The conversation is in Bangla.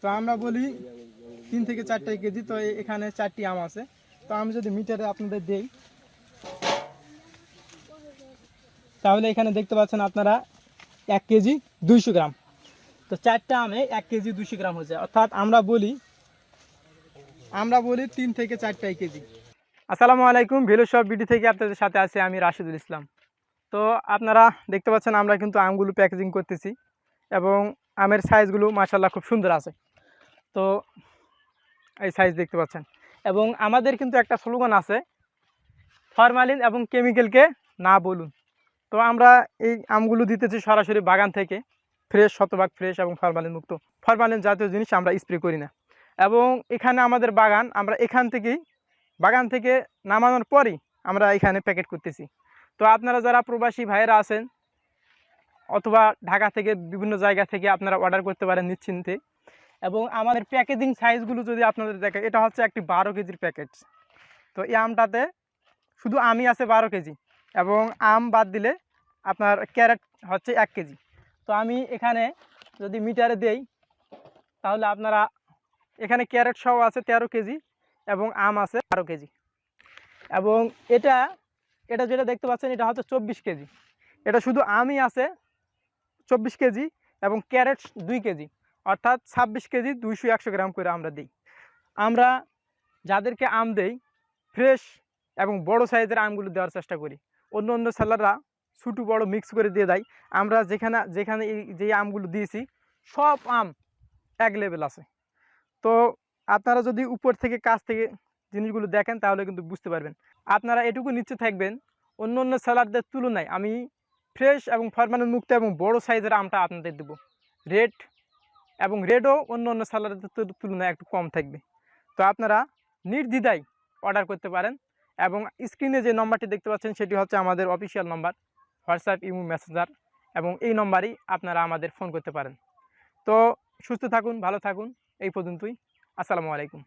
তো আমরা বলি 3 থেকে 4 কেজি। তো এখানে 4টি আম আছে। তো আমি যদি মিটারে আপনাদের দেই, তাহলে এখানে দেখতে পাচ্ছেন আপনারা 1 কেজি 200 গ্রাম। তো 4টা আমে 1 কেজি 200 গ্রাম হচ্ছে, অর্থাৎ আমরা বলি 3 থেকে 4 কেজি। আসসালামু আলাইকুম, ভ্যালু শপ বিডি থেকে আপনাদের সাথে আছি আমি রাশিদুল ইসলাম। তো আপনারা দেখতে পাচ্ছেন আমরা কিন্তু আমগুলো প্যাকেজিং করতেছি এবং আমের সাইজগুলো মাশাআল্লাহ খুব সুন্দর আছে। তো এই সাইজ দেখতে পাচ্ছেন, এবং আমাদের কিন্তু একটা স্লোগান আছে, ফরমালিন এবং কেমিক্যালকে না বলুন। তো আমরা এই আমগুলো দিতেছি সরাসরি বাগান থেকে, ফ্রেশ, শতভাগ ফ্রেশ এবং ফরমালিন মুক্ত। ফরমালিন জাতীয় জিনিস আমরা স্প্রে করি না। এবং এখানে আমাদের বাগান, আমরা বাগান থেকে নামানোর পরই আমরা এখানে প্যাকেট করতেছি। তো আপনারা যারা প্রবাসী ভাইয়েরা আছেন অথবা ঢাকা থেকে বিভিন্ন জায়গা থেকে আপনারা অর্ডার করতে পারেন নিশ্চিন্তে। এবং আমাদের প্যাকেজিং সাইজগুলো যদি আপনাদের দেখে, এটা হচ্ছে একটি 12 কেজির প্যাকেট। তো এই আমটাতে শুধু আমই আছে 12 কেজি, এবং আম বাদ দিলে আপনার ক্যারেট হচ্ছে 1 কেজি। তো আমি এখানে যদি মিটারে দেই, তাহলে আপনারা এখানে ক্যারেট সহ আছে 13 কেজি এবং আম আছে 12 কেজি। এবং এটা এটা যেটা দেখতে পাচ্ছেন, এটা হচ্ছে 24 কেজি। এটা শুধু আমই আছে 24 কেজি এবং ক্যারেট 2 কেজি, অর্থাৎ 26 কেজি 200-100 গ্রাম করে আমরা দিই। আমরা যাদেরকে আম দেই ফ্রেশ এবং বড় সাইজের আমগুলো দেওয়ার চেষ্টা করি। অন্য অন্য সেলাররা ছোটো বড় মিক্স করে দিয়ে দেয়। আমরা যেখানে যেখানে এই যে আমগুলো দিয়েছি সব আম এক লেভেল আছে। তো আপনারা যদি উপর থেকে কাছ থেকে জিনিসগুলো দেখেন তাহলে কিন্তু বুঝতে পারবেন। আপনারা এটুকু নিশ্চিত থাকবেন, অন্য অন্য সেলারদের তুলনায় আমি ফ্রেশ এবং ফরমালিন মুক্ত এবং বড় সাইজের আমটা আপনাদের দেবো। রেটও অন্য অন্য সেলারদের তুলনায় একটু কম থাকবে। তো আপনারা নির্দ্বিধায় অর্ডার করতে পারেন। এবং স্ক্রিনে যে নম্বরটি দেখতে পাচ্ছেন সেটি হচ্ছে আমাদের অফিসিয়াল নম্বর, হোয়াটসঅ্যাপ, ইমো, মেসেঞ্জার, এবং এই নম্বরেই আপনারা আমাদের ফোন করতে পারেন। তো সুস্থ থাকুন, ভালো থাকুন, এই পর্যন্তই। আসসালামু আলাইকুম।